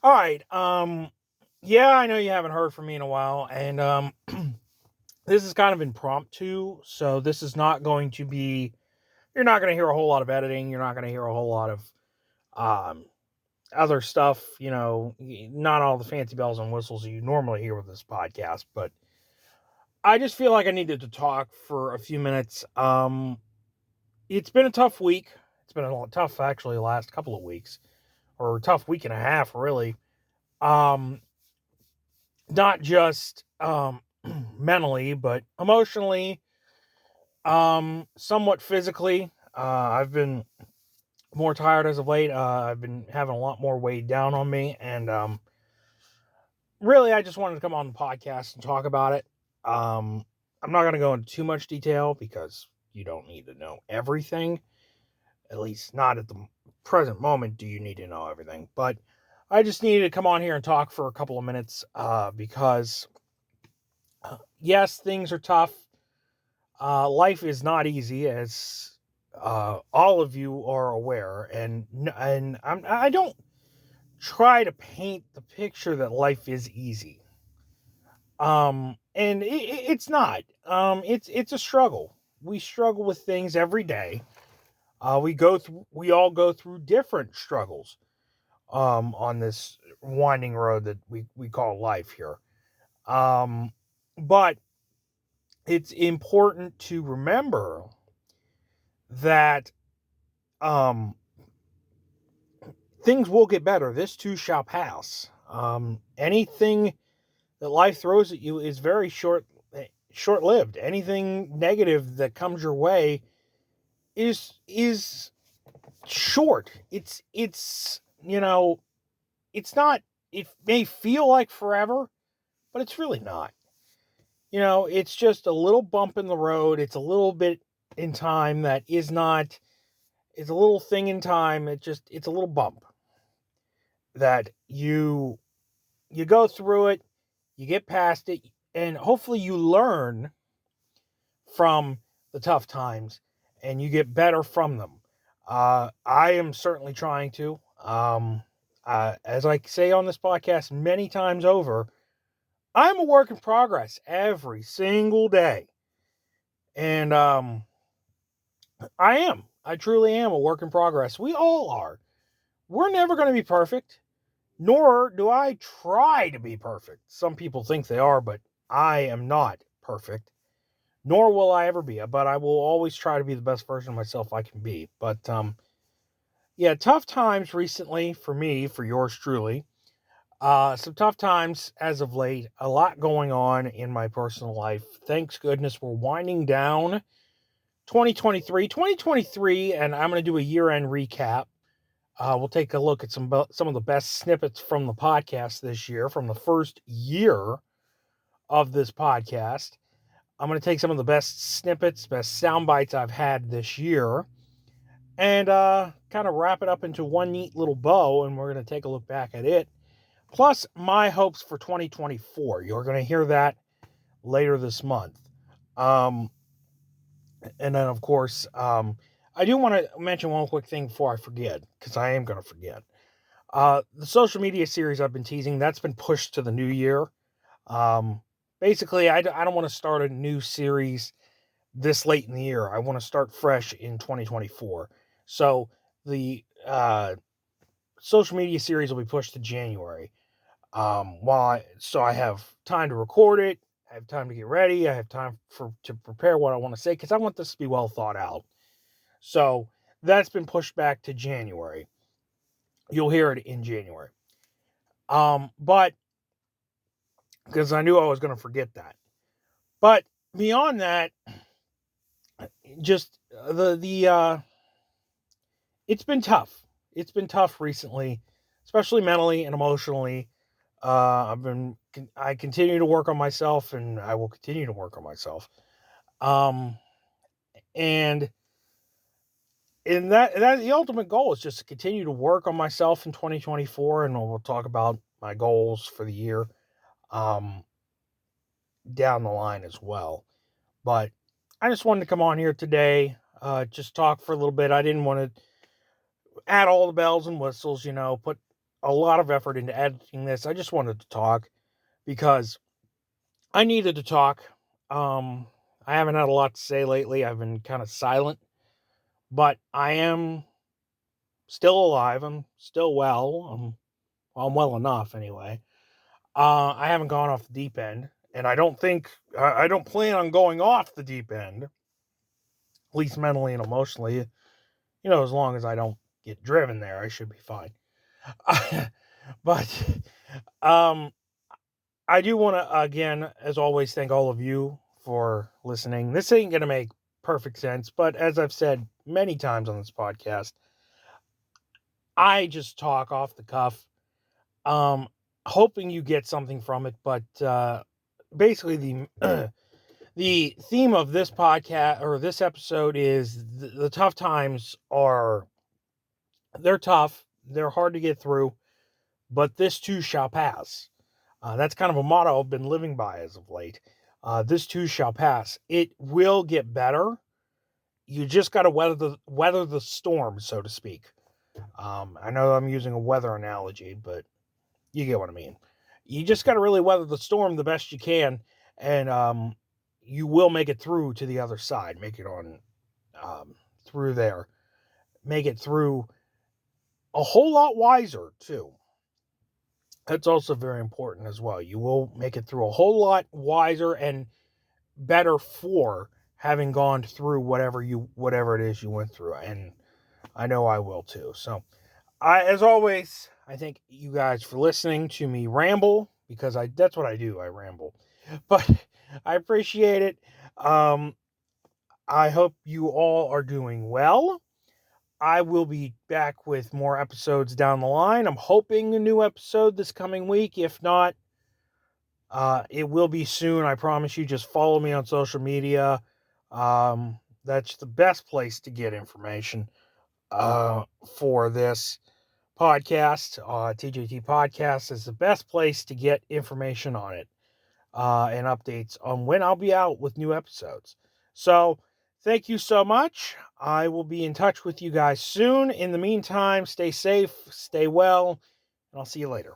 All right. Yeah, I know you haven't heard from me in a while, and this is kind of impromptu, so this is not going to be. You're not going to hear a whole lot of editing. You're not going to hear a whole lot of um other stuff. Not all the fancy bells and whistles you normally hear with this podcast, but I just feel like I needed to talk for a few minutes. It's been a tough week. It's been tough actually the last couple of weeks, or a tough week and a half, really. Um, Not just mentally, but emotionally, somewhat physically. I've been more tired as of late. I've been having a lot more weight down on me, and really, I just wanted to come on the podcast and talk about it. I'm not going to go into too much detail because you don't need to know everything. At least not at the present moment do you need to know everything. But I just needed to come on here and talk for a couple of minutes because yes, things are tough. Life is not easy, as all of you are aware, and I don't try to paint the picture that life is easy. And it's not. It's a struggle. We struggle with things every day. We all go through different struggles. On this winding road that we call life here. But it's important to remember that um, things will get better. This too shall pass. Anything that life throws at you is very short-lived. Anything negative that comes your way is short. It's not. It may feel like forever, but it's really not. It's just a little bump in the road. It's a little bit in time that is not. It's a little thing in time. It's a little bump that you go through it, you get past it, and hopefully you learn from the tough times and you get better from them. I am certainly trying to. As I say on this podcast many times over, I'm a work in progress every single day. And I am. I truly am a work in progress. We all are. We're never going to be perfect, nor do I try to be perfect. Some people think they are, but I am not perfect, nor will I ever be. But I will always try to be the best version of myself I can be. But yeah, tough times recently for me, for yours truly. Some tough times as of late. A lot going on in my personal life. Thanks goodness we're winding down 2023, and I'm going to do a year-end recap. We'll take a look at some of the best snippets from the podcast this year, from the first year of this podcast. I'm going to take some of the best snippets, best sound bites I've had this year, and kind of wrap it up into one neat little bow, and we're going to take a look back at it. Plus, my hopes for 2024. You're going to hear that later this month. And then, of course, I do want to mention one quick thing before I forget, because I am going to forget. The social media series I've been teasing, that's been pushed to the new year. Basically, I don't want to start a new series this late in the year. I want to start fresh in 2024. So the social media series will be pushed to January. So I have time to record it. I have time to get ready. I have time to prepare what I want to say, because I want this to be well thought out. So that's been pushed back to January. You'll hear it in January. But because I knew I was going to forget that. But beyond that, just it's been tough. It's been tough recently, especially mentally and emotionally. I continue to work on myself, and I will continue to work on myself. Um, and that the ultimate goal is just to continue to work on myself in 2024, and we'll talk about my goals for the year down the line as well. But I just wanted to come on here today, just talk for a little bit. I didn't want to add all the bells and whistles, put a lot of effort into editing this. I just wanted to talk because I needed to talk. I haven't had a lot to say lately. I've been kind of silent, but I am still alive. I'm still well. I'm well enough anyway. I haven't gone off the deep end, and I don't plan on going off the deep end, at least mentally and emotionally. As long as I don't get driven there, I should be fine. But I do want to, again, as always, thank all of you for listening. This ain't going to make perfect sense, but as I've said many times on this podcast, I just talk off the cuff, hoping you get something from it. But basically, the theme of this podcast or this episode is the tough times they're tough, they're hard to get through, but this too shall pass. That's kind of a motto I've been living by as of late. This too shall pass. It will get better. You just got to weather the storm, so to speak. I know I'm using a weather analogy, but you get what I mean. You just got to really weather the storm the best you can, and you will make it through to the other side. Make it on through there. Make it through a whole lot wiser, too. That's also very important as well. You will make it through a whole lot wiser and better for having gone through whatever it is you went through. And I know I will too. So as always, I thank you guys for listening to me ramble, because that's what I do. I ramble, but I appreciate it. I hope you all are doing well. I will be back with more episodes down the line. I'm hoping a new episode this coming week. If not, it will be soon. I promise you. Just follow me on social media. That's the best place to get information for this podcast. TJT Podcast is the best place to get information on it and updates on when I'll be out with new episodes. So, thank you so much. I will be in touch with you guys soon. In the meantime, stay safe, stay well, and I'll see you later.